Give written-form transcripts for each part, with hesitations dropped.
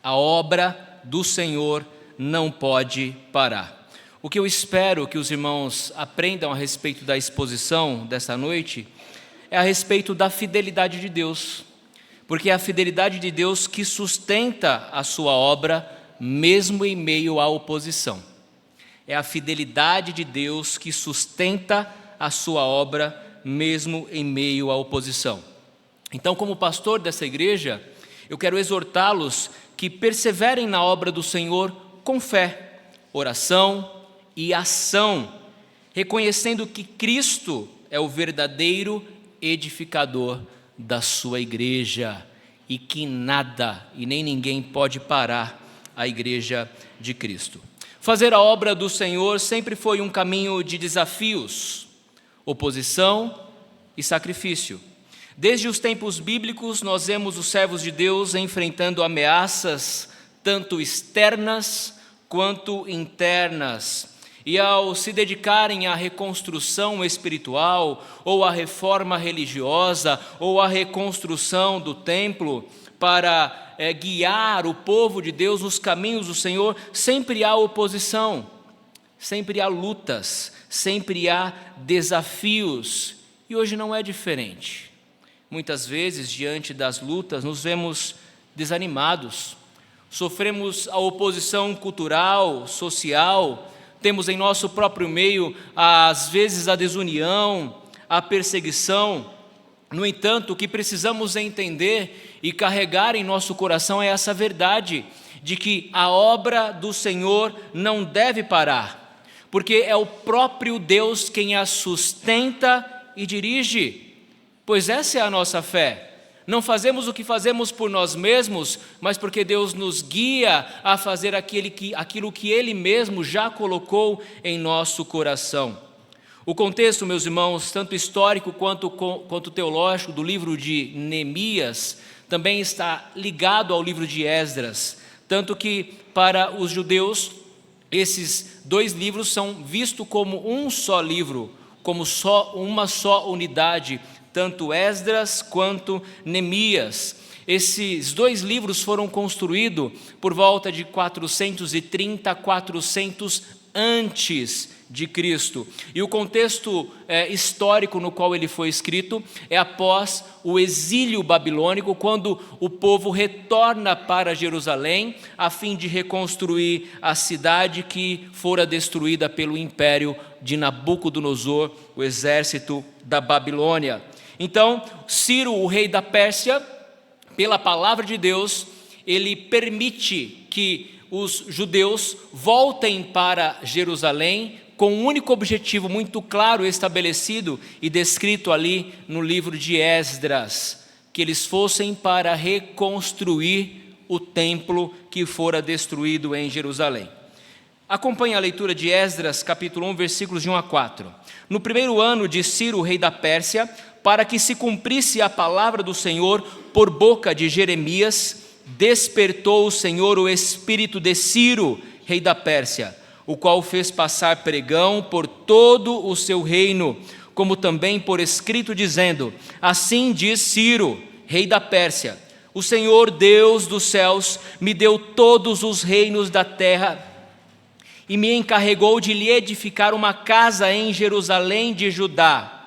A obra do Senhor não pode parar. O que eu espero que os irmãos aprendam a respeito da exposição desta noite é a respeito da fidelidade de Deus, porque é a fidelidade de Deus que sustenta a sua obra mesmo em meio à oposição. É a fidelidade de Deus que sustenta a sua obra mesmo em meio à oposição. Então, como pastor dessa igreja, eu quero exortá-los que perseverem na obra do Senhor com fé, oração e ação, reconhecendo que Cristo é o verdadeiro edificador da sua igreja e que nada e nem ninguém pode parar a igreja de Cristo. Fazer a obra do Senhor sempre foi um caminho de desafios, oposição e sacrifício. Desde os tempos bíblicos, nós vemos os servos de Deus enfrentando ameaças tanto externas quanto internas. E ao se dedicarem à reconstrução espiritual, ou à reforma religiosa, ou à reconstrução do templo, para guiar o povo de Deus nos caminhos do Senhor, sempre há oposição, sempre há lutas, sempre há desafios. E hoje não é diferente. Muitas vezes, diante das lutas, nos vemos desanimados, sofremos a oposição cultural, social, temos em nosso próprio meio, às vezes, a desunião, a perseguição. No entanto, o que precisamos entender e carregar em nosso coração é essa verdade, de que a obra do Senhor não deve parar, porque é o próprio Deus quem a sustenta e dirige, pois essa é a nossa fé. Não fazemos o que fazemos por nós mesmos, mas porque Deus nos guia a fazer aquilo que Ele mesmo já colocou em nosso coração. O contexto, meus irmãos, tanto histórico quanto teológico do livro de Neemias, também está ligado ao livro de Esdras, tanto que para os judeus esses dois livros são vistos como um só livro, como uma só unidade, tanto Esdras quanto Neemias. Esses dois livros foram construídos por volta de 430 a 400 antes de Cristo. E o contexto histórico no qual ele foi escrito é após o exílio babilônico, quando o povo retorna para Jerusalém a fim de reconstruir a cidade que fora destruída pelo império de Nabucodonosor, o exército da Babilônia. Então, Ciro, o rei da Pérsia, pela palavra de Deus, ele permite que os judeus voltem para Jerusalém com um único objetivo muito claro estabelecido e descrito ali no livro de Esdras, que eles fossem para reconstruir o templo que fora destruído em Jerusalém. Acompanhe a leitura de Esdras, capítulo 1, versículos de 1 a 4. No primeiro ano de Ciro, rei da Pérsia, para que se cumprisse a palavra do Senhor por boca de Jeremias, despertou o Senhor o espírito de Ciro, rei da Pérsia, o qual fez passar pregão por todo o seu reino, como também por escrito, dizendo: assim diz Ciro, rei da Pérsia, o Senhor Deus dos céus me deu todos os reinos da terra e me encarregou de lhe edificar uma casa em Jerusalém de Judá.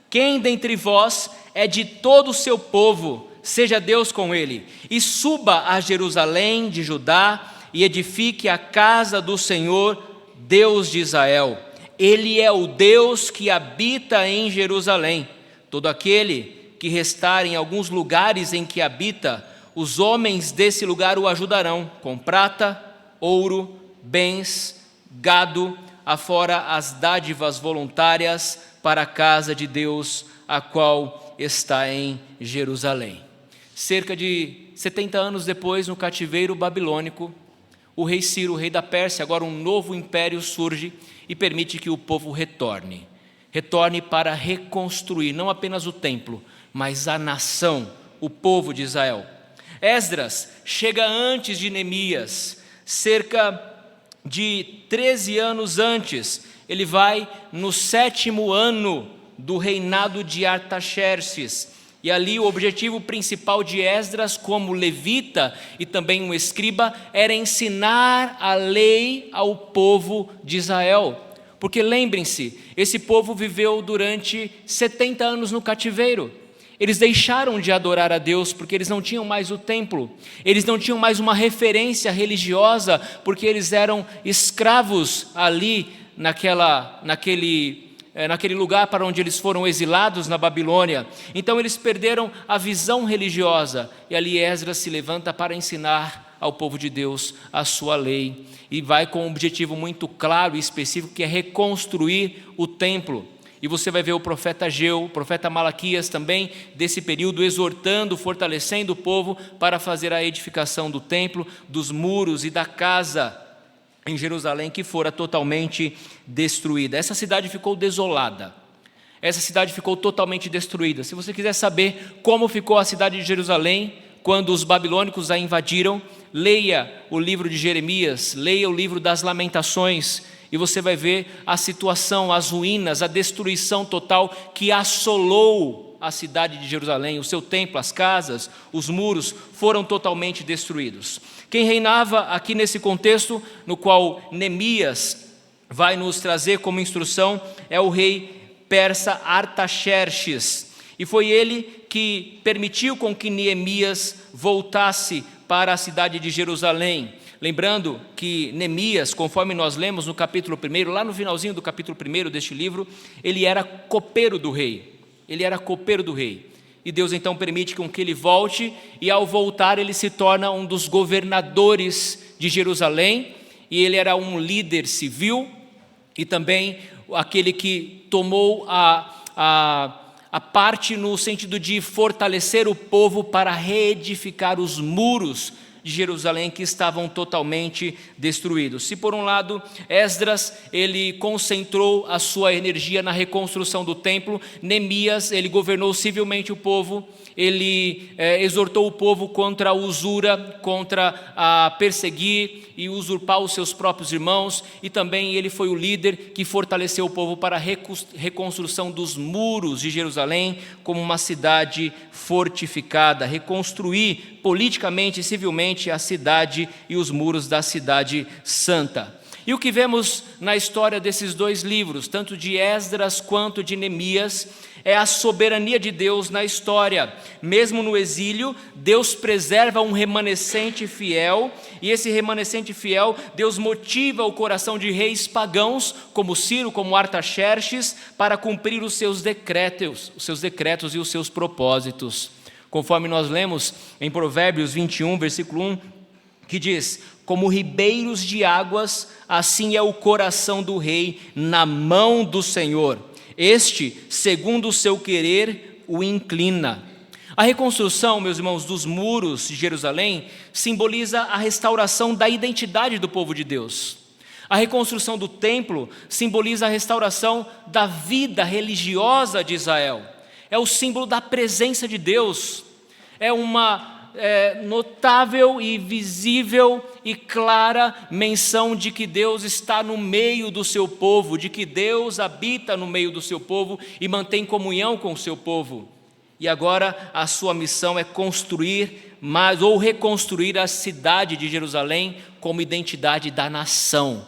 Quem dentre vós é de todo o seu povo, seja Deus com ele, e suba a Jerusalém de Judá e edifique a casa do Senhor, Deus de Israel. Ele é o Deus que habita em Jerusalém. Todo aquele que restar em alguns lugares em que habita, os homens desse lugar o ajudarão, com prata, ouro, bens, gado, afora as dádivas voluntárias para a casa de Deus, a qual está em Jerusalém. Cerca de 70 anos depois, no cativeiro babilônico, o rei Ciro, o rei da Pérsia, agora um novo império surge e permite que o povo retorne para reconstruir não apenas o templo, mas a nação, o povo de Israel. Esdras chega antes de Neemias, cerca de 13 anos antes. Ele vai no 7º ano do reinado de Artaxerxes, E ali o objetivo principal de Esdras, como levita e também um escriba, era ensinar a lei ao povo de Israel. Porque lembrem-se, esse povo viveu durante 70 anos no cativeiro. Eles deixaram de adorar a Deus porque eles não tinham mais o templo. Eles não tinham mais uma referência religiosa porque eles eram escravos ali naquele lugar para onde eles foram exilados na Babilônia. Então eles perderam a visão religiosa. E ali Esdras se levanta para ensinar ao povo de Deus a sua lei. E vai com um objetivo muito claro e específico, que é reconstruir o templo. E você vai ver o profeta Ageu, o profeta Malaquias também, desse período, exortando, fortalecendo o povo para fazer a edificação do templo, dos muros e da casa em Jerusalém, que fora totalmente destruída. Essa cidade ficou desolada. Essa cidade ficou totalmente destruída. Se você quiser saber como ficou a cidade de Jerusalém quando os babilônicos a invadiram, leia o livro de Jeremias, leia o livro das Lamentações, e você vai ver a situação, as ruínas, a destruição total que assolou a cidade de Jerusalém. O seu templo, as casas, os muros foram totalmente destruídos. Quem reinava aqui nesse contexto, no qual Neemias vai nos trazer como instrução, é o rei persa Artaxerxes. E foi ele que permitiu com que Neemias voltasse para a cidade de Jerusalém. Lembrando que Neemias, conforme nós lemos no capítulo 1, lá no finalzinho do capítulo 1 deste livro, ele era copeiro do rei. Ele era copeiro do rei. E Deus então permite com que ele volte, e ao voltar ele se torna um dos governadores de Jerusalém, e ele era um líder civil, e também aquele que tomou a parte no sentido de fortalecer o povo para reedificar os muros de Jerusalém que estavam totalmente destruídos. Se por um lado Esdras ele concentrou a sua energia na reconstrução do templo, Neemias ele governou civilmente o povo, ele exortou o povo contra a usura, contra a perseguir e usurpar os seus próprios irmãos, e também ele foi o líder que fortaleceu o povo para a reconstrução dos muros de Jerusalém como uma cidade fortificada, reconstruir politicamente e civilmente a cidade e os muros da cidade santa. E o que vemos na história desses dois livros, tanto de Esdras quanto de Neemias, é a soberania de Deus na história. Mesmo no exílio, Deus preserva um remanescente fiel, e esse remanescente fiel, Deus motiva o coração de reis pagãos, como Ciro, como Artaxerxes, para cumprir os seus decretos e os seus propósitos. Conforme nós lemos em Provérbios 21, versículo 1, que diz: como ribeiros de águas, assim é o coração do rei na mão do Senhor. Este, segundo o seu querer, o inclina. A reconstrução, meus irmãos, dos muros de Jerusalém simboliza a restauração da identidade do povo de Deus. A reconstrução do templo simboliza a restauração da vida religiosa de Israel. É o símbolo da presença de Deus. É uma notável e visível e clara menção de que Deus está no meio do seu povo, de que Deus habita no meio do seu povo e mantém comunhão com o seu povo. E agora a sua missão é construir ou reconstruir a cidade de Jerusalém como identidade da nação,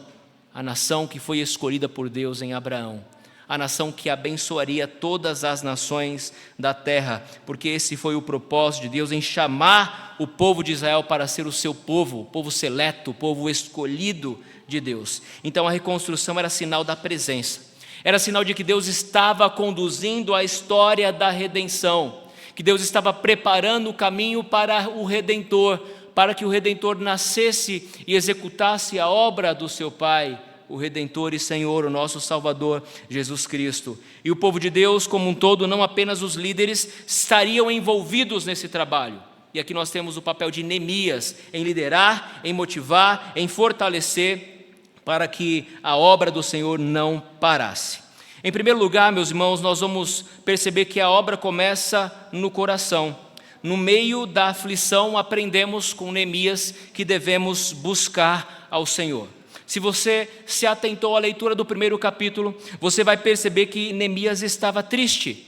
a nação que foi escolhida por Deus em Abraão, a nação que abençoaria todas as nações da terra, porque esse foi o propósito de Deus em chamar o povo de Israel para ser o seu povo, o povo seleto, o povo escolhido de Deus. Então a reconstrução era sinal da presença, era sinal de que Deus estava conduzindo a história da redenção, que Deus estava preparando o caminho para o Redentor, para que o Redentor nascesse e executasse a obra do seu Pai, o Redentor e Senhor, o nosso Salvador, Jesus Cristo. E o povo de Deus como um todo, não apenas os líderes, estariam envolvidos nesse trabalho. E aqui nós temos o papel de Neemias, em liderar, em motivar, em fortalecer, para que a obra do Senhor não parasse. Em primeiro lugar, meus irmãos, nós vamos perceber que a obra começa no coração. No meio da aflição, aprendemos com Neemias que devemos buscar ao Senhor. Se você se atentou à leitura do primeiro capítulo, você vai perceber que Neemias estava triste.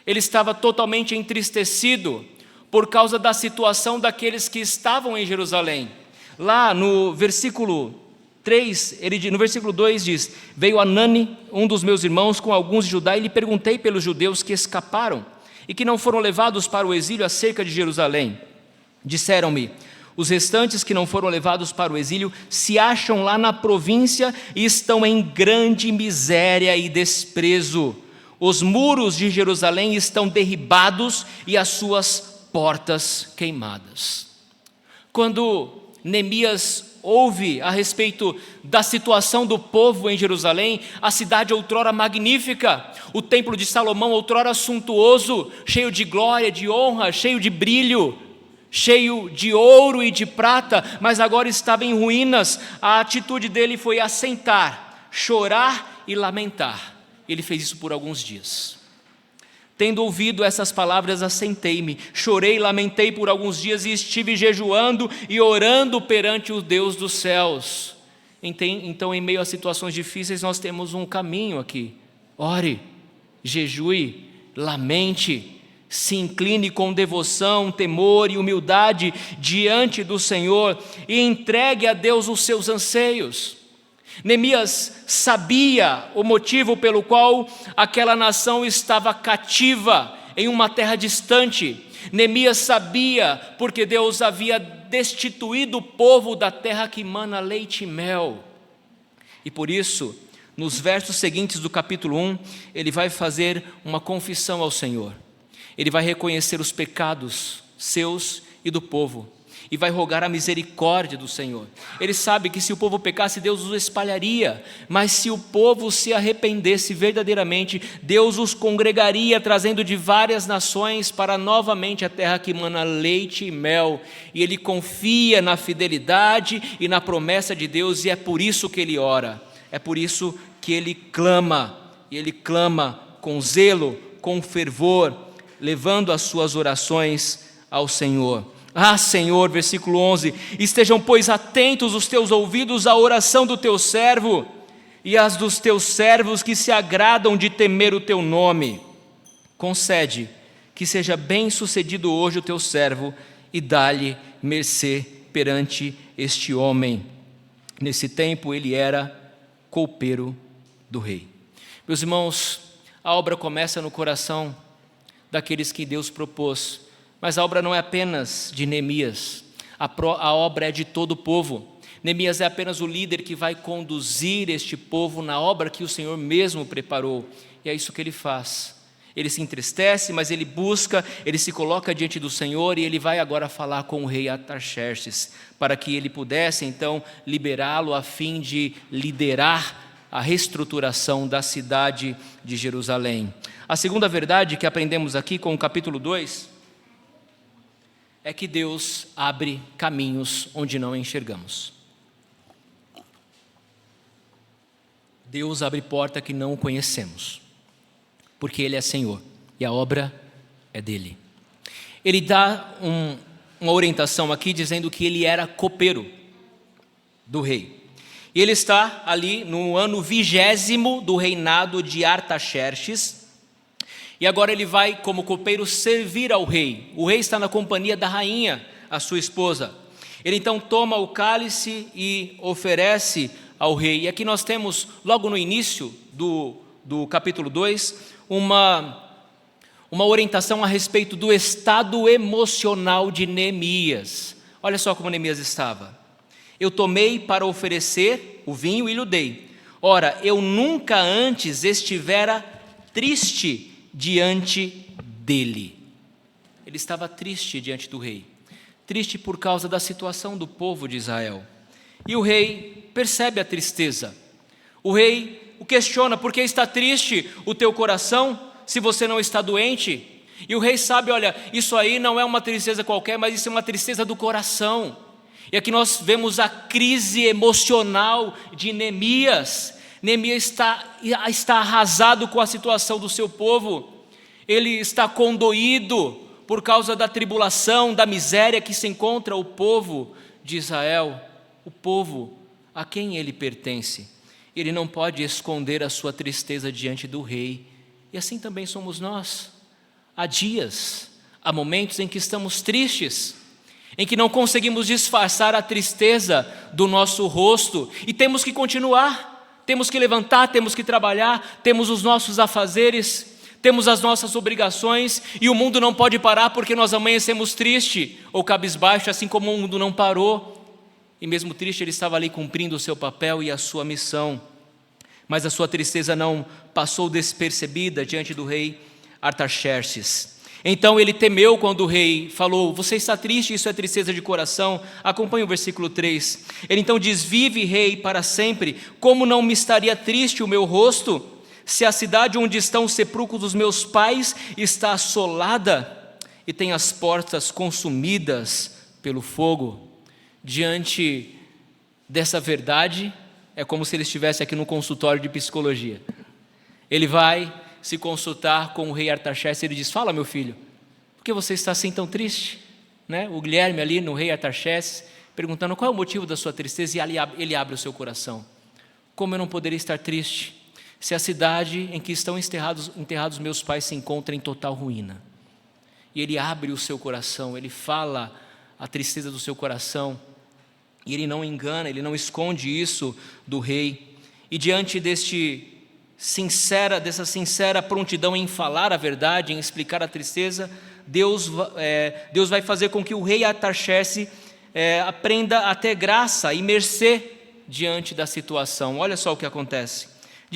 Ele estava totalmente entristecido por causa da situação daqueles que estavam em Jerusalém. Lá no versículo 3, no versículo 2 diz: veio Anani, um dos meus irmãos, com alguns de Judá, e lhe perguntei pelos judeus que escaparam e que não foram levados para o exílio acerca de Jerusalém. Disseram-me: os restantes que não foram levados para o exílio se acham lá na província e estão em grande miséria e desprezo. Os muros de Jerusalém estão derribados e as suas portas queimadas. Quando Neemias ouve a respeito da situação do povo em Jerusalém, a cidade outrora magnífica, o templo de Salomão outrora suntuoso, cheio de glória, de honra, cheio de brilho, cheio de ouro e de prata, mas agora estava em ruínas. A atitude dele foi assentar, chorar e lamentar. Ele fez isso por alguns dias. Tendo ouvido essas palavras, assentei-me, chorei e lamentei por alguns dias, e estive jejuando e orando perante o Deus dos céus. Então, em meio a situações difíceis, nós temos um caminho aqui. Ore, jejue, lamente, se incline com devoção, temor e humildade diante do Senhor e entregue a Deus os seus anseios. Neemias sabia o motivo pelo qual aquela nação estava cativa em uma terra distante. Neemias sabia porque Deus havia destituído o povo da terra que mana leite e mel. E por isso, nos versos seguintes do capítulo 1, ele vai fazer uma confissão ao Senhor. Ele vai reconhecer os pecados seus e do povo e vai rogar a misericórdia do Senhor. Ele sabe que se o povo pecasse, Deus os espalharia, mas se o povo se arrependesse verdadeiramente, Deus os congregaria, trazendo de várias nações para novamente a terra que mana leite e mel. E ele confia na fidelidade e na promessa de Deus, e é por isso que ele ora, é por isso que ele clama, e ele clama com zelo, com fervor, levando as suas orações ao Senhor. Ah, Senhor, versículo 11, estejam, pois, atentos os teus ouvidos à oração do teu servo e às dos teus servos que se agradam de temer o teu nome. Concede que seja bem sucedido hoje o teu servo e dá-lhe mercê perante este homem. Nesse tempo ele era copeiro do rei. Meus irmãos, a obra começa no coração daqueles que Deus propôs. Mas a obra não é apenas de Neemias, a obra é de todo o povo. Neemias é apenas o líder que vai conduzir este povo na obra que o Senhor mesmo preparou. E é isso que ele faz. Ele se entristece, mas ele busca, ele se coloca diante do Senhor e ele vai agora falar com o rei Artaxerxes, para que ele pudesse então liberá-lo a fim de liderar a reestruturação da cidade de Jerusalém. A segunda verdade que aprendemos aqui com o capítulo 2 é que Deus abre caminhos onde não enxergamos. Deus abre porta que não conhecemos, porque Ele é Senhor e a obra é dEle. Ele dá uma orientação aqui dizendo que ele era copeiro do rei. E ele está ali no ano 20º do reinado de Artaxerxes. E agora ele vai, como copeiro, servir ao rei. O rei está na companhia da rainha, a sua esposa. Ele então toma o cálice e oferece ao rei. E aqui nós temos, logo no início do capítulo 2, uma orientação a respeito do estado emocional de Neemias. Olha só como Neemias estava. Eu tomei para oferecer o vinho e lhe dei. Ora, eu nunca antes estivera triste diante dele. Ele estava triste diante do rei, triste por causa da situação do povo de Israel. E o rei percebe a tristeza. O rei o questiona: por que está triste o teu coração, se você não está doente? E o rei sabe, olha, isso aí não é uma tristeza qualquer, mas isso é uma tristeza do coração. E aqui nós vemos a crise emocional de Neemias. Neemias está arrasado com a situação do seu povo. Ele está condoído por causa da tribulação, da miséria que se encontra o povo de Israel, o povo a quem ele pertence. Ele não pode esconder a sua tristeza diante do rei. E assim também somos nós. Há dias, há momentos em que estamos tristes, em que não conseguimos disfarçar a tristeza do nosso rosto e temos que continuar, temos que levantar, temos que trabalhar, temos os nossos afazeres, temos as nossas obrigações e o mundo não pode parar porque nós amanhecemos triste ou cabisbaixo, assim como o mundo não parou. E mesmo triste, ele estava ali cumprindo o seu papel e a sua missão. Mas a sua tristeza não passou despercebida diante do rei Artaxerxes. Então ele temeu quando o rei falou: você está triste, isso é tristeza de coração. Acompanhe o versículo 3. Ele então diz: vive, rei, para sempre. Como não me estaria triste o meu rosto, se a cidade onde estão os sepulcros dos meus pais está assolada e tem as portas consumidas pelo fogo? Diante dessa verdade, é como se ele estivesse aqui no consultório de psicologia. Ele vai se consultar com o rei Artaxerxes e ele diz: fala, meu filho, por que você está assim tão triste? Né? O Guilherme ali no rei Artaxerxes, perguntando qual é o motivo da sua tristeza, e ele abre o seu coração. Como eu não poderia estar triste se a cidade em que estão enterrados meus pais se encontra em total ruína? E ele abre o seu coração, ele fala a tristeza do seu coração, e ele não engana, ele não esconde isso do rei. E diante dessa sincera prontidão em falar a verdade, em explicar a tristeza, Deus vai fazer com que o rei Artaxerxes aprenda a ter graça e mercê diante da situação. Olha só o que acontece. Eu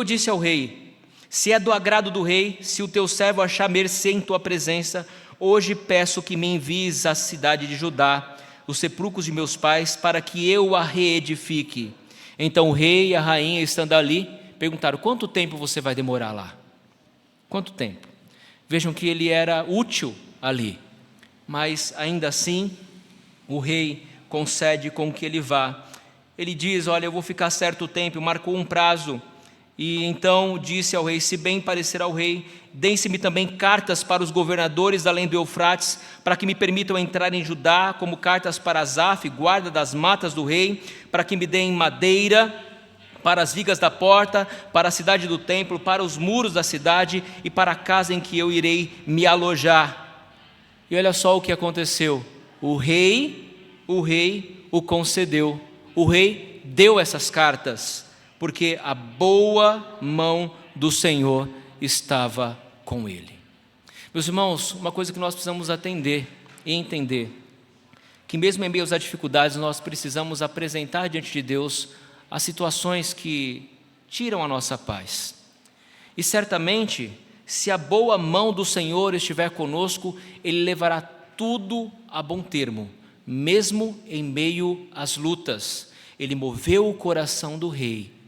disse ao rei, se é do agrado do rei, se o teu servo achar mercê em tua presença, hoje peço que me envies à cidade de Judá, os sepulcros de meus pais, para que eu a reedifique. Então o rei e a rainha, estando ali, perguntaram: quanto tempo você vai demorar lá? Quanto tempo? Vejam que ele era útil ali, mas ainda assim o rei concede com que ele vá. Ele diz: olha, eu vou ficar certo tempo, marcou um prazo. E então disse ao rei: se bem parecer ao rei, deem-se-me também cartas para os governadores além do Eufrates, para que me permitam entrar em Judá, como cartas para Asaf, guarda das matas do rei, para que me deem madeira para as vigas da porta, para a cidade do templo, para os muros da cidade e para a casa em que eu irei me alojar. E olha só o que aconteceu. O rei o concedeu. O rei deu essas cartas, porque a boa mão do Senhor estava com ele. Meus irmãos, uma coisa que nós precisamos atender e entender, que mesmo em meio às dificuldades, nós precisamos apresentar diante de Deus as situações que tiram a nossa paz. E certamente, se a boa mão do Senhor estiver conosco, Ele levará tudo a bom termo, mesmo em meio às lutas. Ele moveu o coração do rei,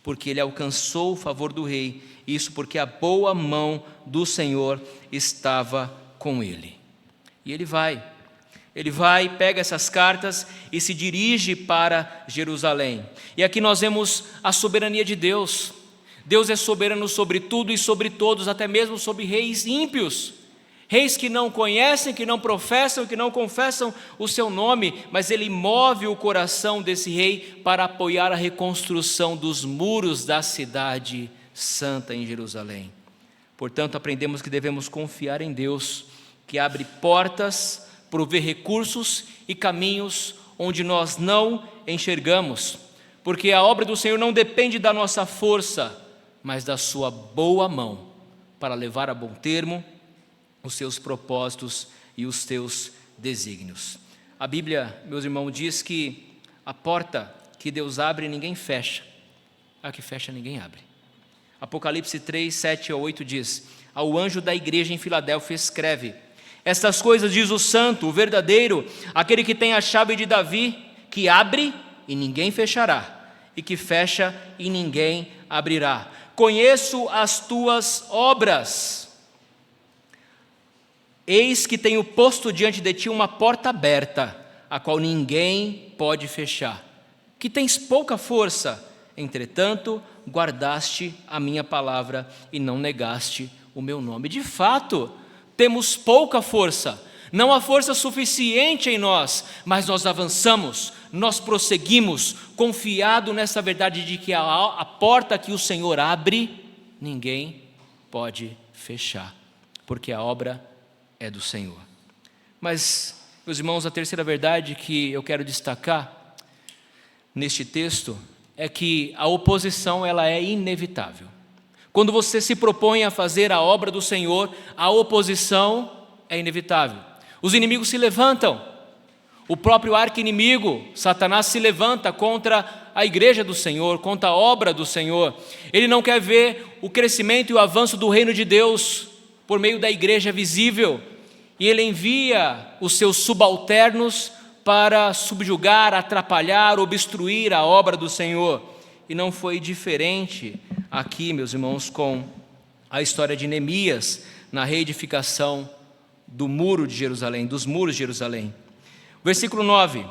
porque ele alcançou o favor do rei, isso porque a boa mão do Senhor estava com ele. E ele vai, pega essas cartas e se dirige para Jerusalém. E aqui nós vemos a soberania de Deus. Deus é soberano sobre tudo e sobre todos, até mesmo sobre reis ímpios. Reis que não conhecem, que não professam, que não confessam o seu nome, mas ele move o coração desse rei para apoiar a reconstrução dos muros da cidade santa em Jerusalém. Portanto, aprendemos que devemos confiar em Deus, que abre portas, provê recursos e caminhos onde nós não enxergamos, porque a obra do Senhor não depende da nossa força, mas da sua boa mão, para levar a bom termo os seus propósitos e os teus desígnios. A Bíblia, meus irmãos, diz que a porta que Deus abre, ninguém fecha. A que fecha, ninguém abre. Apocalipse 3, 7 a 8 diz: ao anjo da igreja em Filadélfia escreve: estas coisas diz o santo, o verdadeiro, aquele que tem a chave de Davi, que abre e ninguém fechará, e que fecha e ninguém abrirá. Conheço as tuas obras. Eis que tenho posto diante de ti uma porta aberta, a qual ninguém pode fechar. Que tens pouca força, entretanto, guardaste a minha palavra e não negaste o meu nome. De fato, temos pouca força, não há força suficiente em nós, mas nós avançamos, nós prosseguimos, confiado nessa verdade de que a porta que o Senhor abre, ninguém pode fechar, porque a obra é do Senhor. Mas, meus irmãos, a terceira verdade que eu quero destacar neste texto é que a oposição ela é inevitável. Quando você se propõe a fazer a obra do Senhor, a oposição é inevitável. Os inimigos se levantam. O próprio arqui-inimigo, Satanás, se levanta contra a igreja do Senhor, contra a obra do Senhor. Ele não quer ver o crescimento e o avanço do reino de Deus por meio da igreja visível. E ele envia os seus subalternos para subjugar, atrapalhar, obstruir a obra do Senhor. E não foi diferente aqui, meus irmãos, com a história de Neemias na reedificação do muro de Jerusalém, dos muros de Jerusalém. Versículo 9,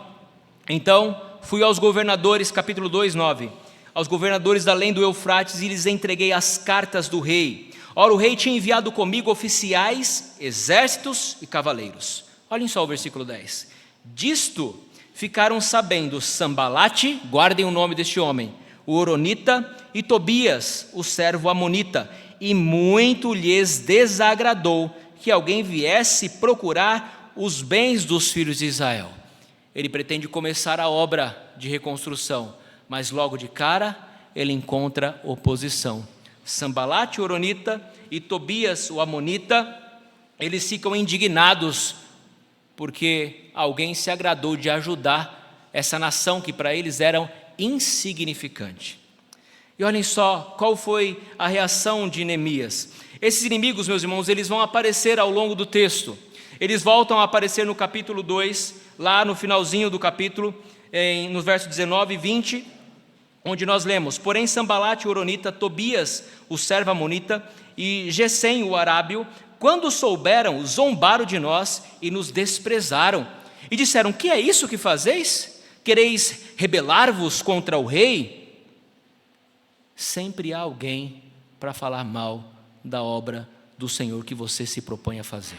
então fui aos governadores, capítulo 2, 9, aos governadores da além do Eufrates e lhes entreguei as cartas do rei. Ora, o rei tinha enviado comigo oficiais, exércitos e cavaleiros. Olhem só o versículo 10. Disto ficaram sabendo Sambalate, guardem o nome deste homem, o Horonita, e Tobias, o servo amonita, e muito lhes desagradou que alguém viesse procurar os bens dos filhos de Israel. Ele pretende começar a obra de reconstrução, mas logo de cara ele encontra oposição. Sambalate, o Horonita, e Tobias, o amonita, eles ficam indignados porque alguém se agradou de ajudar essa nação que para eles era insignificante. E olhem só qual foi a reação de Neemias. Esses inimigos, meus irmãos, eles vão aparecer ao longo do texto. Eles voltam a aparecer no capítulo 2, lá no finalzinho do capítulo, no verso 19 e 20, onde nós lemos: porém Sambalate, o Horonita, Tobias, o servo amonita, e Gesem, o arábio, quando souberam, zombaram de nós e nos desprezaram. E disseram: que é isso que fazeis? Quereis rebelar-vos contra o rei? Sempre há alguém para falar mal da obra do Senhor que você se propõe a fazer.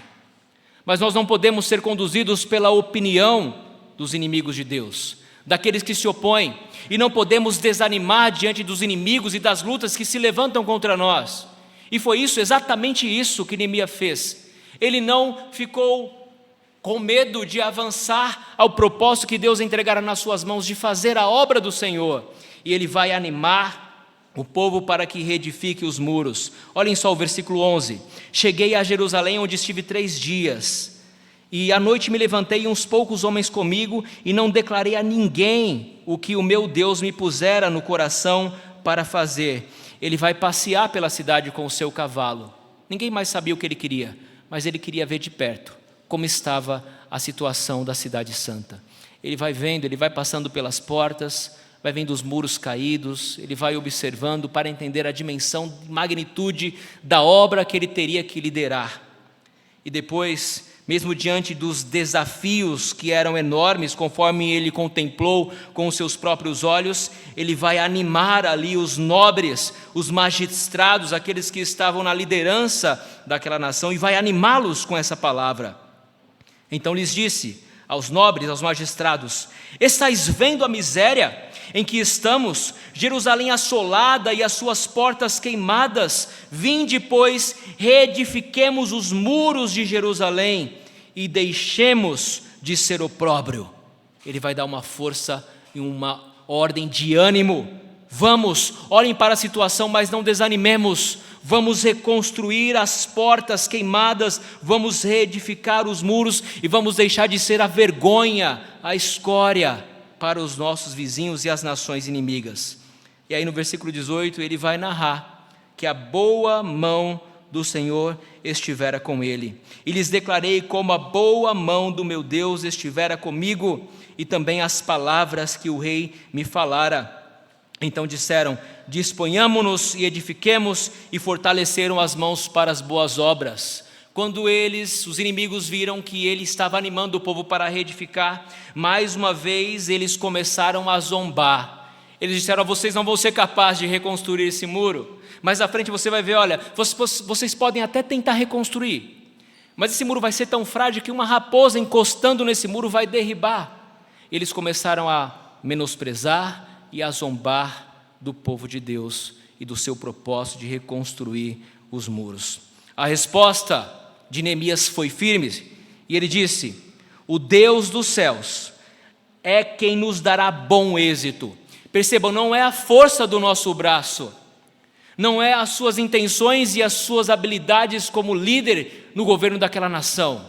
Mas nós não podemos ser conduzidos pela opinião dos inimigos de Deus, daqueles que se opõem, e não podemos desanimar diante dos inimigos e das lutas que se levantam contra nós. E foi exatamente isso que Neemias fez. Ele não ficou com medo de avançar ao propósito que Deus entregara nas suas mãos, de fazer a obra do Senhor, e ele vai animar o povo para que reedifique os muros. Olhem só o versículo 11. Cheguei a Jerusalém, onde estive 3 dias, e à noite me levantei e uns poucos homens comigo, e não declarei a ninguém o que o meu Deus me pusera no coração para fazer. Ele vai passear pela cidade com o seu cavalo. Ninguém mais sabia o que ele queria, mas ele queria ver de perto como estava a situação da cidade santa. Ele vai vendo, ele vai passando pelas portas, vai vendo os muros caídos, ele vai observando para entender a dimensão, magnitude da obra que ele teria que liderar. E depois, mesmo diante dos desafios que eram enormes, conforme ele contemplou com os seus próprios olhos, ele vai animar ali os nobres, os magistrados, aqueles que estavam na liderança daquela nação, e vai animá-los com essa palavra. Então lhes disse aos nobres, aos magistrados: estáis vendo a miséria em que estamos, Jerusalém assolada e as suas portas queimadas? Vinde, pois, reedifiquemos os muros de Jerusalém e deixemos de ser opróbrio. Ele vai dar uma força e uma ordem de ânimo. Vamos, olhem para a situação, mas não desanimemos. Vamos reconstruir as portas queimadas, vamos reedificar os muros e vamos deixar de ser a vergonha, a escória para os nossos vizinhos e as nações inimigas. E aí no versículo 18 ele vai narrar que a boa mão do Senhor estivera com ele. E lhes declarei como a boa mão do meu Deus estivera comigo, e também as palavras que o rei me falara. Então disseram: disponhamo-nos e edifiquemos, e fortaleceram as mãos para as boas obras. Quando os inimigos viram que ele estava animando o povo para reedificar, mais uma vez eles começaram a zombar. Eles disseram: vocês não vão ser capazes de reconstruir esse muro. Mais à frente você vai ver, olha, vocês podem até tentar reconstruir, mas esse muro vai ser tão frágil que uma raposa encostando nesse muro vai derribar. Eles começaram a menosprezar e a zombar do povo de Deus e do seu propósito de reconstruir os muros. A resposta de Neemias foi firme, e ele disse: o Deus dos céus é quem nos dará bom êxito. Percebam, não é a força do nosso braço, não é as suas intenções e as suas habilidades como líder no governo daquela nação,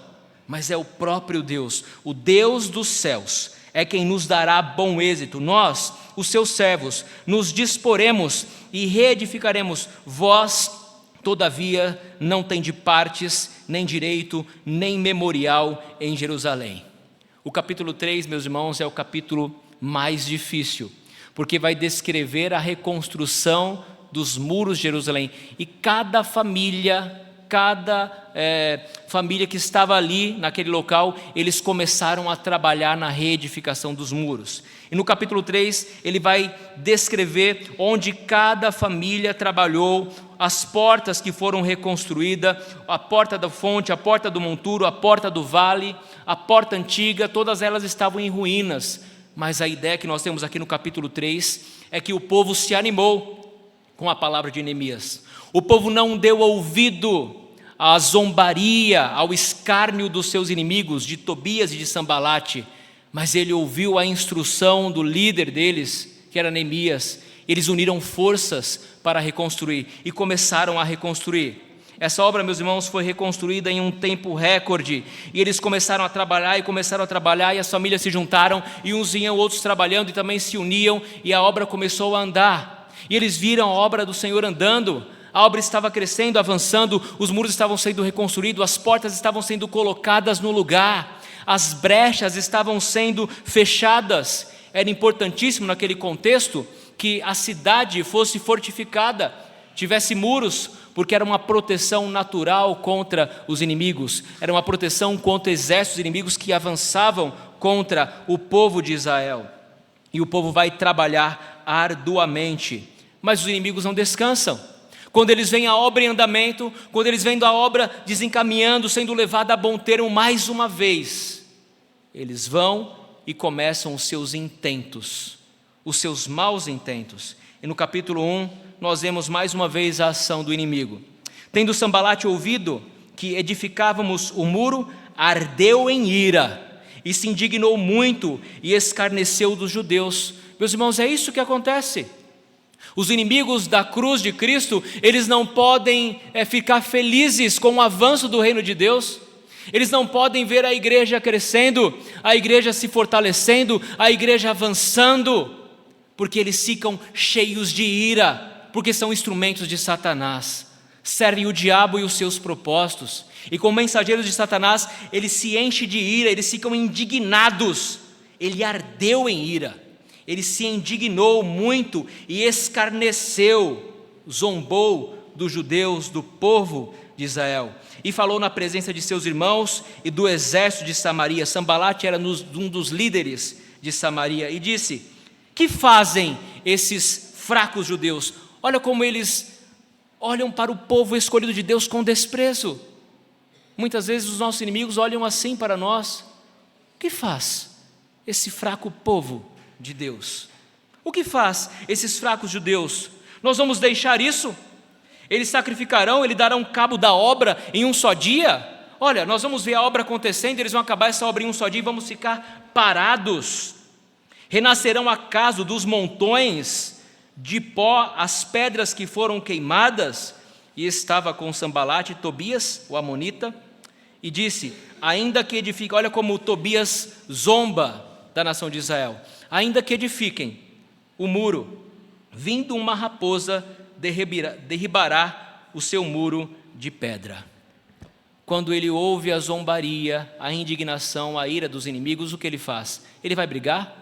mas é o próprio Deus, o Deus dos céus, é quem nos dará bom êxito. Nós, os seus servos, nos disporemos e reedificaremos. Vós, todavia, não tendes partes, nem direito, nem memorial em Jerusalém. O capítulo 3, meus irmãos, é o capítulo mais difícil, porque vai descrever a reconstrução dos muros de Jerusalém. E cada família que estava ali naquele local, eles começaram a trabalhar na reedificação dos muros. E no capítulo 3, ele vai descrever onde cada família trabalhou, as portas que foram reconstruídas, a porta da fonte, a porta do monturo, a porta do vale, a porta antiga, todas elas estavam em ruínas. Mas a ideia que nós temos aqui no capítulo 3 é que o povo se animou com a palavra de Neemias. O povo não deu ouvido à zombaria, ao escárnio dos seus inimigos, de Tobias e de Sambalate, mas ele ouviu a instrução do líder deles, que era Neemias. Eles uniram forças para reconstruir e começaram a reconstruir. Essa obra, meus irmãos, foi reconstruída em um tempo recorde, e eles começaram a trabalhar, e as famílias se juntaram, e uns iam, outros trabalhando, e também se uniam, e a obra começou a andar. E eles viram a obra do Senhor andando, a obra estava crescendo, avançando, os muros estavam sendo reconstruídos, as portas estavam sendo colocadas no lugar, as brechas estavam sendo fechadas. Era importantíssimo naquele contexto que a cidade fosse fortificada, tivesse muros, porque era uma proteção natural contra os inimigos, era uma proteção contra exércitos inimigos que avançavam contra o povo de Israel. E o povo vai trabalhar arduamente, mas os inimigos não descansam. Quando eles veem a obra em andamento, quando eles veem a obra desencaminhando, sendo levada a bom termo mais uma vez, eles vão e começam os seus intentos, os seus maus intentos. E no capítulo 1, nós vemos mais uma vez a ação do inimigo. Tendo Sambalate ouvido que edificávamos o muro, ardeu em ira, e se indignou muito, e escarneceu dos judeus. Meus irmãos, é isso que acontece. Os inimigos da cruz de Cristo, eles não podem ficar felizes com o avanço do reino de Deus, eles não podem ver a igreja crescendo, a igreja se fortalecendo, a igreja avançando, porque eles ficam cheios de ira, porque são instrumentos de Satanás, servem o diabo e os seus propósitos, e como mensageiros de Satanás, eles se enchem de ira, eles ficam indignados. Ele ardeu em ira, ele se indignou muito e escarneceu, zombou dos judeus, do povo de Israel, e falou na presença de seus irmãos e do exército de Samaria. Sambalate era um dos líderes de Samaria, e disse: que fazem esses fracos judeus? Olha como eles olham para o povo escolhido de Deus com desprezo. Muitas vezes os nossos inimigos olham assim para nós. O que faz esse fraco povo de Deus? O que faz esses fracos judeus? Nós vamos deixar isso? Eles sacrificarão, eles darão cabo da obra em um só dia? Olha, nós vamos ver a obra acontecendo, eles vão acabar essa obra em um só dia e vamos ficar parados. Renascerão acaso dos montões de pó as pedras que foram queimadas? E estava com Sambalate e Tobias, o amonita, e disse: ainda que edifiquem, olha como Tobias zomba da nação de Israel, ainda que edifiquem o muro, vindo uma raposa derribará o seu muro de pedra. Quando ele ouve a zombaria, a indignação, a ira dos inimigos, o que ele faz? Ele vai brigar?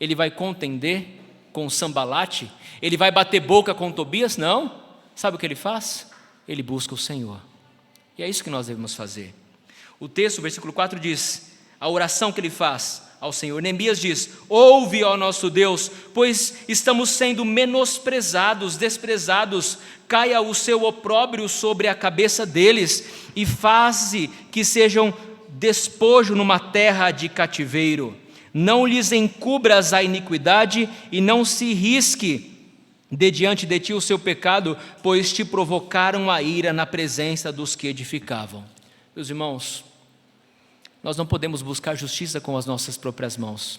Ele vai contender com Sambalate? Ele vai bater boca com Tobias? Não. Sabe o que ele faz? Ele busca o Senhor. E é isso que nós devemos fazer. O texto, versículo 4 diz, a oração que ele faz ao Senhor. Neemias diz: ouve, ó nosso Deus, pois estamos sendo menosprezados, desprezados, caia o seu opróbrio sobre a cabeça deles, e faze que sejam despojo numa terra de cativeiro. Não lhes encubras a iniquidade, e não se risque Dê diante de ti o seu pecado, pois te provocaram a ira na presença dos que edificavam. Meus irmãos, nós não podemos buscar justiça com as nossas próprias mãos,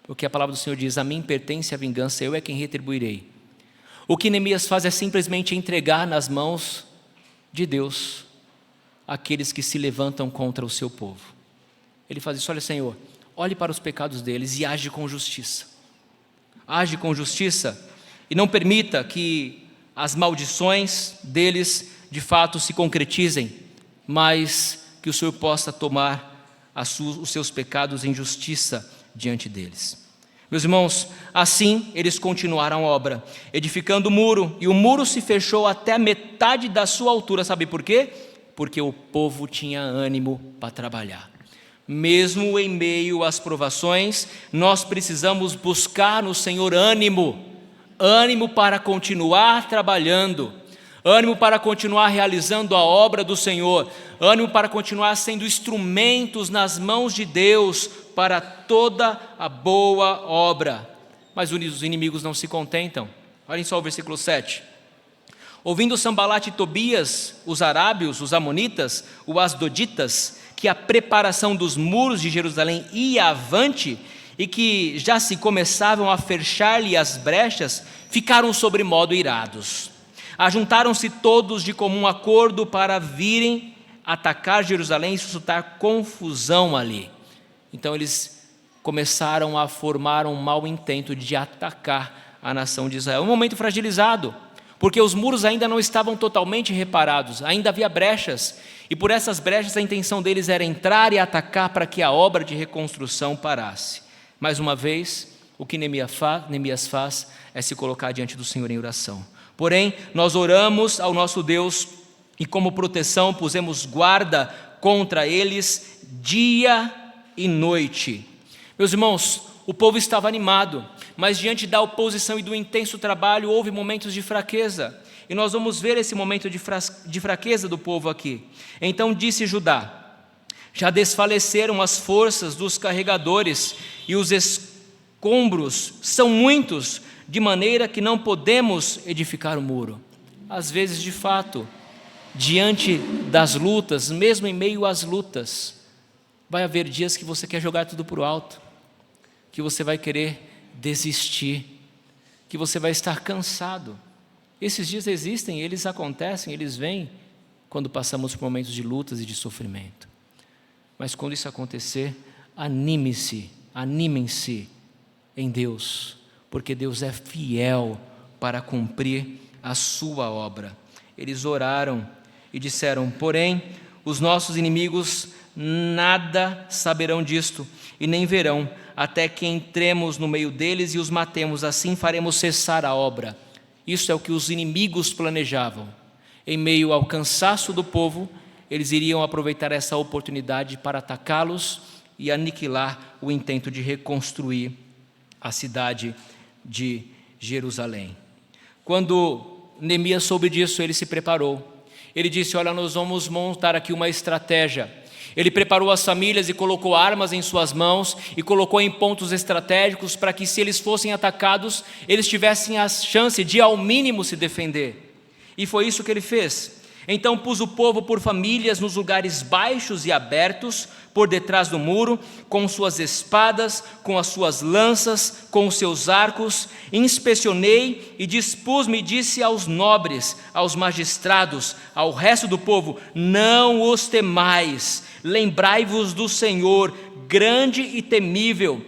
porque a palavra do Senhor diz: a mim pertence a vingança, eu é quem retribuirei. O que Neemias faz é simplesmente entregar nas mãos de Deus aqueles que se levantam contra o seu povo. Ele faz isso: olha, Senhor, olhe para os pecados deles e age com justiça. Age com justiça e não permita que as maldições deles de fato se concretizem, mas que o Senhor possa tomar os seus pecados em justiça diante deles. Meus irmãos, assim eles continuaram a obra, edificando o muro, e o muro se fechou até a metade da sua altura. Sabe por quê? Porque o povo tinha ânimo para trabalhar. Mesmo em meio às provações, nós precisamos buscar no Senhor ânimo para continuar trabalhando, ânimo para continuar realizando a obra do Senhor, ânimo para continuar sendo instrumentos nas mãos de Deus para toda a boa obra. Mas os inimigos não se contentam. Olhem só o versículo 7. Ouvindo Sambalate e Tobias, os arábios, os amonitas, os asdoditas, que a preparação dos muros de Jerusalém ia avante e que já se começavam a fechar-lhe as brechas, ficaram sobremodo irados. Ajuntaram-se todos de comum acordo para virem atacar Jerusalém e suscitar confusão ali. Então eles começaram a formar um mau intento de atacar a nação de Israel. Um momento fragilizado, porque os muros ainda não estavam totalmente reparados, ainda havia brechas, e por essas brechas a intenção deles era entrar e atacar para que a obra de reconstrução parasse. Mais uma vez, o que Neemias faz é se colocar diante do Senhor em oração. Porém, nós oramos ao nosso Deus e como proteção pusemos guarda contra eles dia e noite. Meus irmãos, o povo estava animado, mas diante da oposição e do intenso trabalho houve momentos de fraqueza, e nós vamos ver esse momento de fraqueza do povo aqui. Então disse Judá: já desfaleceram as forças dos carregadores e os escombros são muitos, de maneira que não podemos edificar o muro. Às vezes, de fato, diante das lutas, mesmo em meio às lutas, vai haver dias que você quer jogar tudo para o alto, que você vai querer desistir, que você vai estar cansado. Esses dias existem, eles acontecem, eles vêm quando passamos por momentos de lutas e de sofrimento. Mas quando isso acontecer, animem-se em Deus, porque Deus é fiel para cumprir a sua obra. Eles oraram e disseram: porém, os nossos inimigos nada saberão disto, e nem verão, até que entremos no meio deles e os matemos, assim faremos cessar a obra. Isso é o que os inimigos planejavam. Em meio ao cansaço do povo, eles iriam aproveitar essa oportunidade para atacá-los e aniquilar o intento de reconstruir a cidade de Jerusalém. Quando Neemias soube disso, ele se preparou. Ele disse: olha, nós vamos montar aqui uma estratégia. Ele preparou as famílias e colocou armas em suas mãos e colocou em pontos estratégicos para que, se eles fossem atacados, eles tivessem a chance de ao mínimo se defender. E foi isso que ele fez. Então pus o povo por famílias nos lugares baixos e abertos, por detrás do muro, com suas espadas, com as suas lanças, com os seus arcos. Inspecionei e dispus-me e disse aos nobres, aos magistrados, ao resto do povo: não os temais, lembrai-vos do Senhor, grande e temível,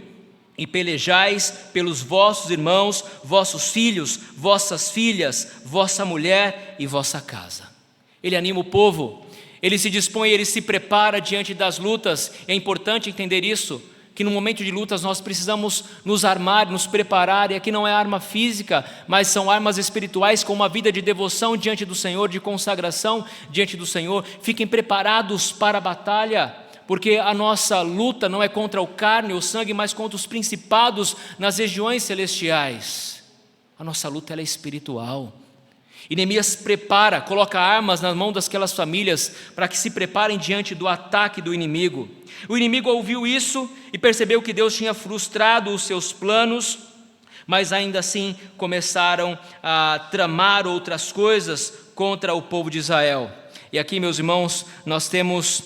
e pelejais pelos vossos irmãos, vossos filhos, vossas filhas, vossa mulher e vossa casa. Ele anima o povo, ele se dispõe, ele se prepara diante das lutas. É importante entender isso, que no momento de lutas nós precisamos nos armar, nos preparar, e aqui não é arma física, mas são armas espirituais, com uma vida de devoção diante do Senhor, de consagração diante do Senhor. Fiquem preparados para a batalha, porque a nossa luta não é contra o carne ou o sangue, mas contra os principados nas regiões celestiais. A nossa luta ela é espiritual. E Neemias prepara, coloca armas nas mãos daquelas famílias para que se preparem diante do ataque do inimigo. O inimigo ouviu isso e percebeu que Deus tinha frustrado os seus planos, Mas ainda assim começaram a tramar outras coisas contra o povo de Israel. E aqui, meus irmãos, nós temos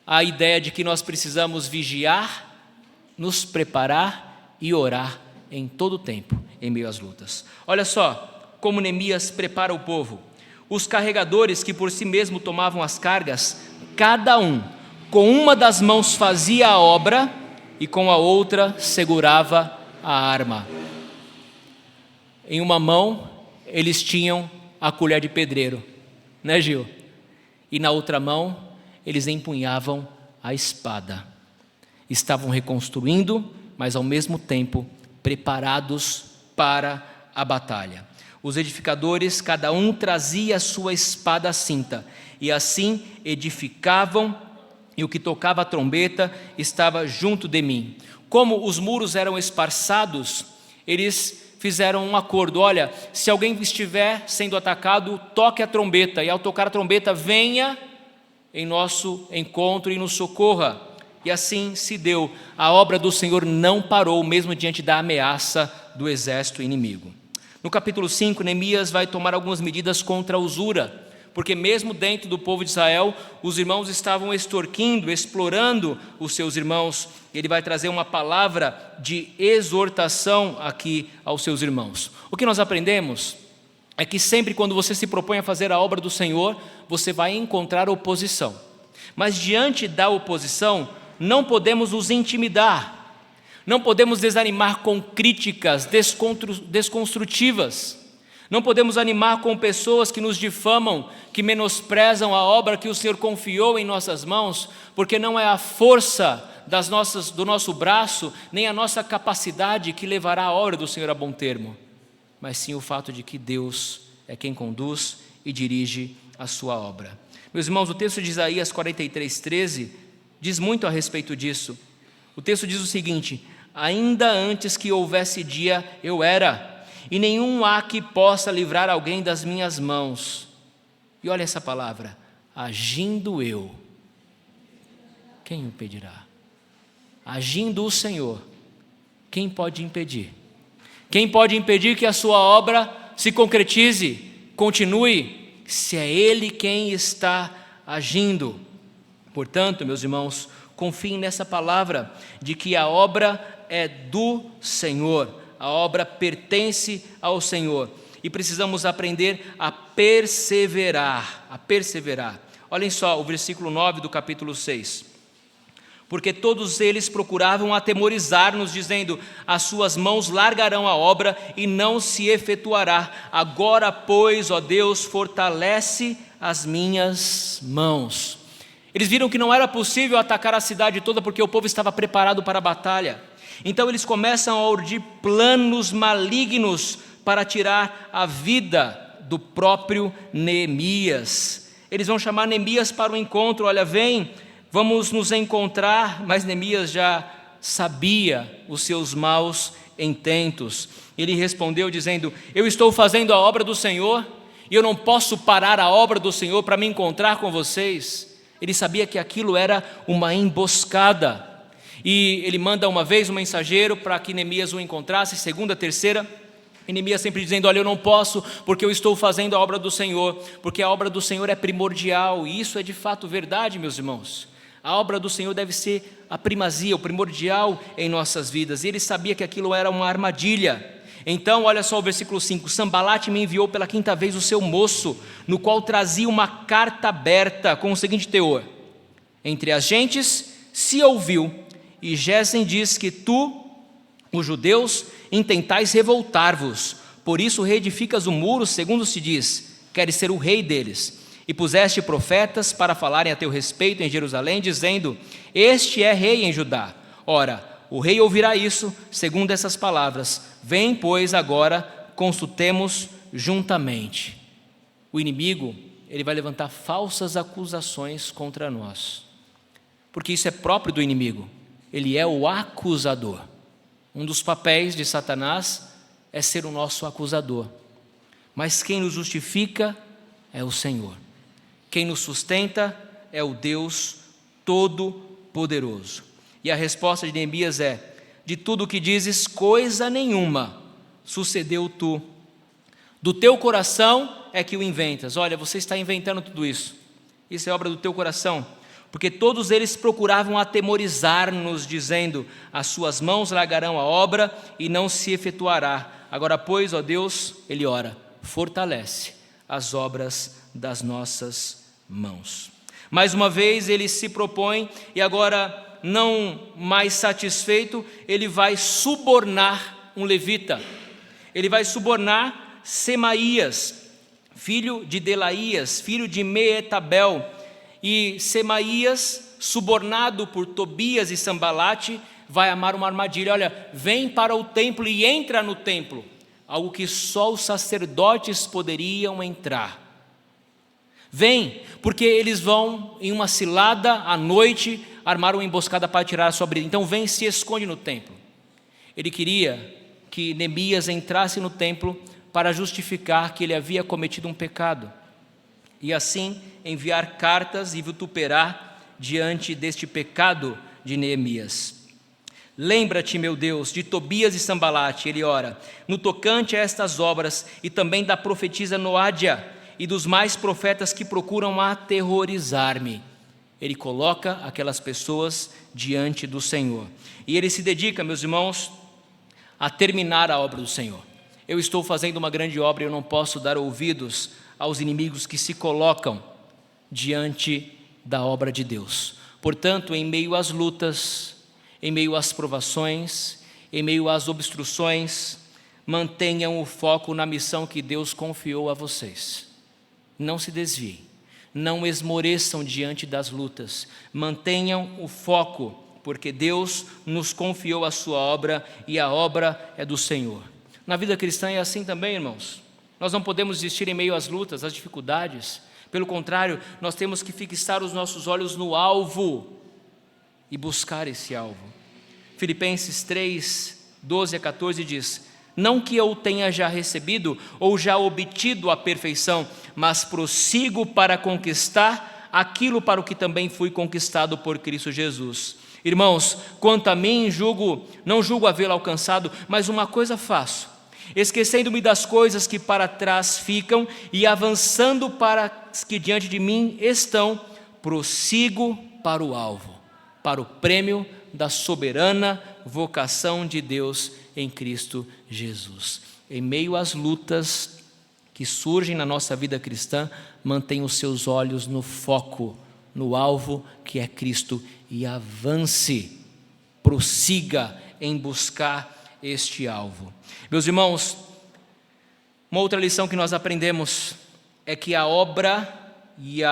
a ideia de que nós precisamos vigiar, nos preparar e orar em todo o tempo, em meio às lutas. Olha só como Neemias prepara o povo. Os carregadores que por si mesmo tomavam as cargas, cada um com uma das mãos fazia a obra e com a outra segurava a arma. Em uma mão eles tinham a colher de pedreiro, né, Gil? E na outra mão eles empunhavam a espada. Estavam reconstruindo, mas ao mesmo tempo preparados para a batalha. Os edificadores, cada um trazia a sua espada à cinta, e assim edificavam, e o que tocava a trombeta estava junto de mim. Como os muros eram esparçados, eles fizeram um acordo: olha, se alguém estiver sendo atacado, toque a trombeta, e ao tocar a trombeta, venha em nosso encontro e nos socorra. E assim se deu. A obra do Senhor não parou, mesmo diante da ameaça do exército inimigo. No capítulo 5, Neemias vai tomar algumas medidas contra a usura, porque mesmo dentro do povo de Israel, os irmãos estavam extorquindo, explorando os seus irmãos. Ele vai trazer uma palavra de exortação aqui aos seus irmãos. O que nós aprendemos é que sempre quando você se propõe a fazer a obra do Senhor, você vai encontrar oposição. Mas diante da oposição, não podemos nos intimidar, não podemos desanimar com críticas desconstrutivas, não podemos animar com pessoas que nos difamam, que menosprezam a obra que o Senhor confiou em nossas mãos, porque não é a força do nosso braço, nem a nossa capacidade que levará a obra do Senhor a bom termo, mas sim o fato de que Deus é quem conduz e dirige a sua obra. Meus irmãos, o texto de Isaías 43:13 diz muito a respeito disso. O texto diz o seguinte: ainda antes que houvesse dia, eu era, e nenhum há que possa livrar alguém das minhas mãos. E olha essa palavra: agindo eu, quem impedirá? Agindo o Senhor, quem pode impedir? Quem pode impedir que a sua obra se concretize, continue, se é Ele quem está agindo? Portanto, meus irmãos, confiem nessa palavra de que a obra é do Senhor, a obra pertence ao Senhor, e precisamos aprender a perseverar, Olhem só o versículo 9 do capítulo 6. Porque todos eles procuravam atemorizar-nos, dizendo: as suas mãos largarão a obra e não se efetuará. Agora, pois, ó Deus, fortalece as minhas mãos. Eles viram que não era possível atacar a cidade toda, porque o povo estava preparado para a batalha. Então eles começam a urdir planos malignos para tirar a vida do próprio Neemias. Eles vão chamar Neemias para o encontro: olha, vem, vamos nos encontrar. Mas Neemias já sabia os seus maus intentos. Ele respondeu dizendo: eu estou fazendo a obra do Senhor, e eu não posso parar a obra do Senhor para me encontrar com vocês. Ele sabia que aquilo era uma emboscada, e ele manda uma vez um mensageiro para que Neemias o encontrasse, segunda, terceira, e Neemias sempre dizendo: olha, eu não posso, porque eu estou fazendo a obra do Senhor, porque a obra do Senhor é primordial. E isso é de fato verdade, meus irmãos. A obra do Senhor deve ser a primazia, o primordial em nossas vidas, e ele sabia que aquilo era uma armadilha. Então, olha só o versículo 5: Sambalate me enviou pela 5ª vez o seu moço, no qual trazia uma carta aberta com o seguinte teor: entre as gentes se ouviu, e Gesem diz que tu, os judeus, intentais revoltar-vos, por isso reedificas o muro, segundo se diz, queres ser o rei deles, e puseste profetas para falarem a teu respeito em Jerusalém, dizendo: este é rei em Judá. Ora, o rei ouvirá isso, segundo essas palavras. Vem, pois, agora, consultemos juntamente. O inimigo, ele vai levantar falsas acusações contra nós, porque isso é próprio do inimigo. Ele é o acusador. Um dos papéis de Satanás é ser o nosso acusador. Mas quem nos justifica é o Senhor. Quem nos sustenta é o Deus Todo-Poderoso. E a resposta de Neemias é: de tudo o que dizes, coisa nenhuma sucedeu tu. Do teu coração é que o inventas. Olha, você está inventando tudo isso. Isso é obra do teu coração. Porque todos eles procuravam atemorizar-nos, dizendo: as suas mãos largarão a obra e não se efetuará. Agora, pois, ó Deus, ele ora, fortalece as obras das nossas mãos. Mais uma vez ele se propõe, e agora, não mais satisfeito, ele vai subornar um levita. Ele vai subornar Semaías, filho de Delaías, filho de Meetabel. E Semaías, subornado por Tobias e Sambalate, vai armar uma armadilha. Olha, vem para o templo e entra no templo, algo que só os sacerdotes poderiam entrar. Vem, porque eles vão em uma cilada à noite armar uma emboscada para tirar a sua vida. Então vem e se esconde no templo. Ele queria que Neemias entrasse no templo para justificar que ele havia cometido um pecado, e assim enviar cartas e vituperar diante deste pecado de Neemias. Lembra-te, meu Deus, de Tobias e Sambalate, ele ora, no tocante a estas obras, e também da profetisa Noádia e dos mais profetas que procuram aterrorizar-me. Ele coloca aquelas pessoas diante do Senhor. E ele se dedica, meus irmãos, a terminar a obra do Senhor. Eu estou fazendo uma grande obra e eu não posso dar ouvidos aos inimigos que se colocam diante da obra de Deus. Portanto, em meio às lutas, em meio às provações, em meio às obstruções, mantenham o foco na missão que Deus confiou a vocês. Não se desviem, não esmoreçam diante das lutas, mantenham o foco, porque Deus nos confiou a sua obra e a obra é do Senhor. Na vida cristã é assim também, irmãos. Nós não podemos desistir em meio às lutas, às dificuldades. Pelo contrário, nós temos que fixar os nossos olhos no alvo e buscar esse alvo. Filipenses 3, 12 a 14 diz: não que eu tenha já recebido ou já obtido a perfeição, mas prossigo para conquistar aquilo para o que também fui conquistado por Cristo Jesus. Irmãos, quanto a mim, não julgo havê-lo alcançado, mas uma coisa faço, esquecendo-me das coisas que para trás ficam e avançando para as que diante de mim estão, prossigo para o alvo, para o prêmio da soberana vocação de Deus em Cristo Jesus. Em meio às lutas que surgem na nossa vida cristã, mantenha os seus olhos no foco, no alvo que é Cristo, e avance, prossiga em buscar este alvo. Meus irmãos, uma outra lição que nós aprendemos é que a obra e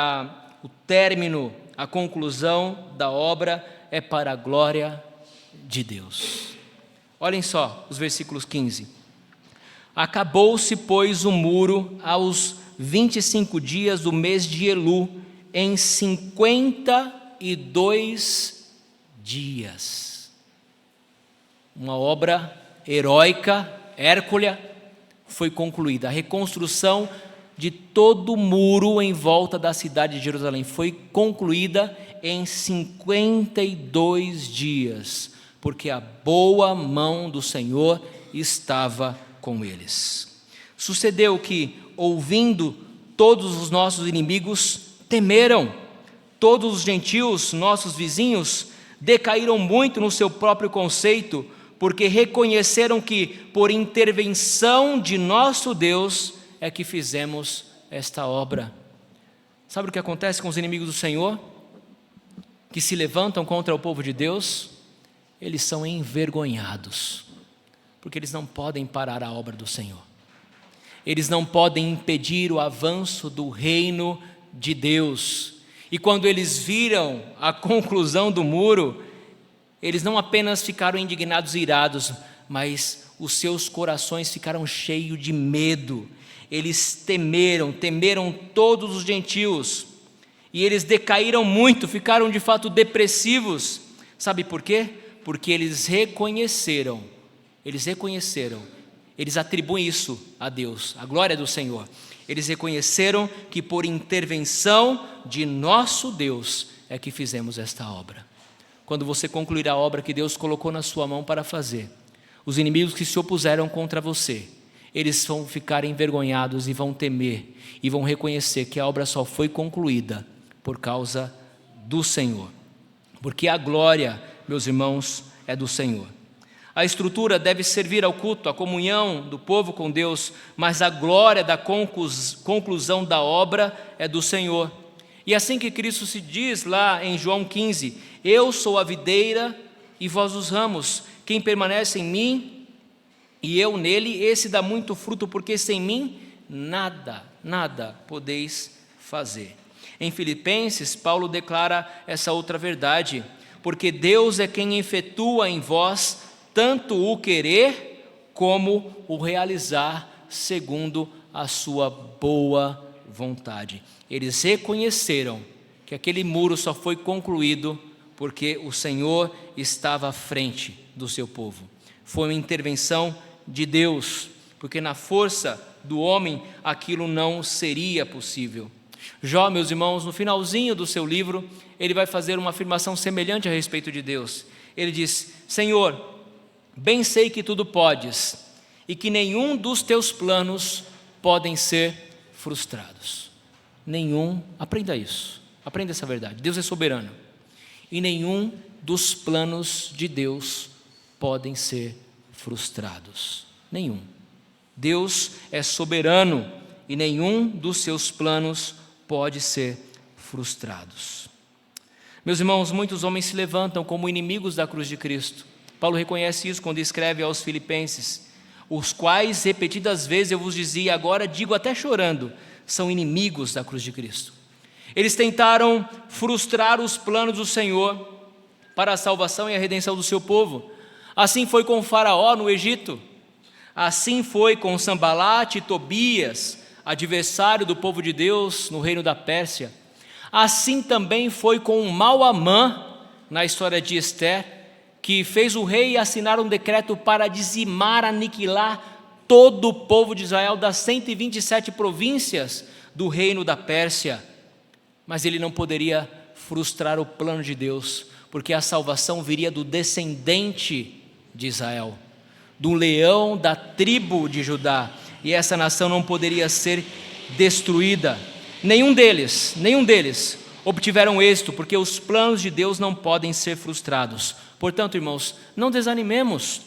o término, a conclusão da obra é para a glória de Deus. Olhem só os versículos 15. Acabou-se, pois, o muro aos 25 dias do mês de Elu, em 52 dias. Uma obra heróica, hércula, foi concluída. A reconstrução de todo o muro em volta da cidade de Jerusalém foi concluída em 52 dias, porque a boa mão do Senhor estava com eles. Sucedeu que, ouvindo, todos os nossos inimigos temeram. Todos os gentios, nossos vizinhos, decaíram muito no seu próprio conceito, porque reconheceram que, por intervenção de nosso Deus, é que fizemos esta obra. Sabe o que acontece com os inimigos do Senhor? Que se levantam contra o povo de Deus, eles são envergonhados, porque eles não podem parar a obra do Senhor. Eles não podem impedir o avanço do reino de Deus. E quando eles viram a conclusão do muro, eles não apenas ficaram indignados e irados, mas os seus corações ficaram cheios de medo. Eles temeram todos os gentios, e eles decaíram muito, ficaram de fato depressivos. Sabe por quê? Porque eles reconheceram, eles atribuem isso a Deus, a glória do Senhor. Eles reconheceram que por intervenção de nosso Deus é que fizemos esta obra. Quando você concluir a obra que Deus colocou na sua mão para fazer, Os inimigos que se opuseram contra você, eles vão ficar envergonhados e vão temer e vão reconhecer que a obra só foi concluída por causa do Senhor. Porque a glória, meus irmãos, é do Senhor. A estrutura deve servir ao culto, à comunhão do povo com Deus, mas a glória da conclusão da obra é do Senhor. E assim que Cristo se diz lá em João 15, eu sou a videira e vós os ramos, quem permanece em mim e eu nele, esse dá muito fruto, porque sem mim nada podeis fazer. Em Filipenses, Paulo declara essa outra verdade, porque Deus é quem efetua em vós tanto o querer como o realizar segundo a sua boa vontade. Eles reconheceram que aquele muro só foi concluído porque o Senhor estava à frente do seu povo. Foi uma intervenção de Deus, porque na força do homem aquilo não seria possível. Jó, meus irmãos, no finalzinho do seu livro, ele vai fazer uma afirmação semelhante a respeito de Deus. Ele diz: Senhor, bem sei que tudo podes e que nenhum dos teus planos podem ser frustrados. Nenhum, aprenda isso, aprenda essa verdade. Deus é soberano e nenhum dos planos de Deus podem ser frustrados. Nenhum. Deus é soberano e nenhum dos seus planos pode ser frustrados. Meus irmãos, muitos homens se levantam como inimigos da cruz de Cristo. Paulo reconhece isso quando escreve aos Filipenses, os quais repetidas vezes eu vos dizia, agora digo até chorando, são inimigos da cruz de Cristo. Eles tentaram frustrar os planos do Senhor para a salvação e a redenção do seu povo. Assim foi com Faraó no Egito, assim foi com Sambalate e Tobias, adversário do povo de Deus no reino da Pérsia. Assim também foi com Mauamã, na história de Esther, que fez o rei assinar um decreto para dizimar, aniquilar todo o povo de Israel das 127 províncias do reino da Pérsia. Mas ele não poderia frustrar o plano de Deus, porque a salvação viria do descendente de Israel, do leão da tribo de Judá, e essa nação não poderia ser destruída. Nenhum deles obtiveram êxito, porque os planos de Deus não podem ser frustrados. Portanto, irmãos, não desanimemos,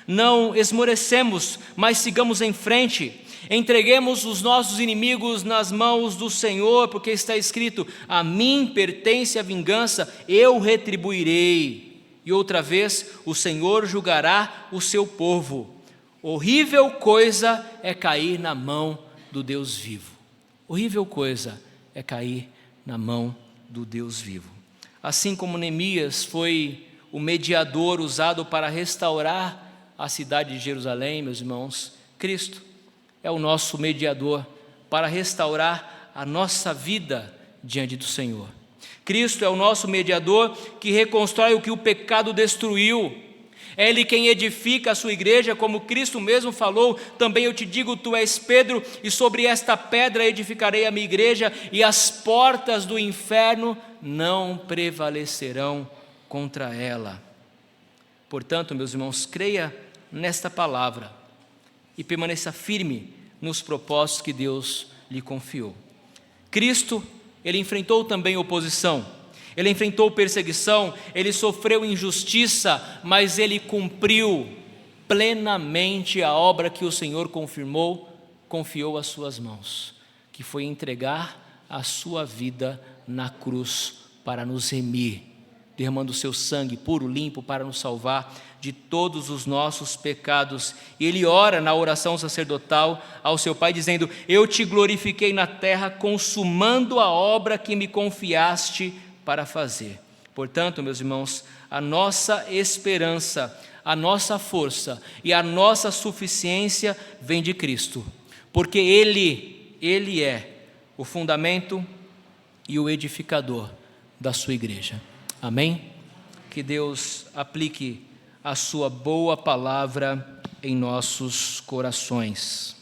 não esmorecemos, mas sigamos em frente, entreguemos os nossos inimigos nas mãos do Senhor, porque está escrito, a mim pertence a vingança, eu retribuirei, e outra vez o Senhor julgará o seu povo. Horrível coisa é cair na mão do Deus vivo, horrível coisa é cair na mão do Deus vivo. Assim como Neemias foi o mediador usado para restaurar a cidade de Jerusalém, meus irmãos, Cristo é o nosso mediador para restaurar a nossa vida diante do Senhor. Cristo é o nosso mediador que reconstrói o que o pecado destruiu. É Ele quem edifica a sua igreja, como Cristo mesmo falou, também eu te digo, tu és Pedro, e sobre esta pedra edificarei a minha igreja, e as portas do inferno não prevalecerão contra ela. Portanto, meus irmãos, creia nesta palavra e permaneça firme nos propósitos que Deus lhe confiou. Cristo, Ele enfrentou também oposição, Ele enfrentou perseguição, Ele sofreu injustiça, mas Ele cumpriu plenamente a obra que o Senhor confiou às suas mãos, que foi entregar a sua vida na cruz para nos remir, derramando o seu sangue puro, limpo, para nos salvar de todos os nossos pecados. E ele ora na oração sacerdotal ao seu Pai, dizendo, eu te glorifiquei na terra, consumando a obra que me confiaste para fazer. Portanto, meus irmãos, a nossa esperança, a nossa força e a nossa suficiência vem de Cristo, porque Ele é o fundamento e o edificador da sua igreja. Amém? Que Deus aplique a sua boa palavra em nossos corações.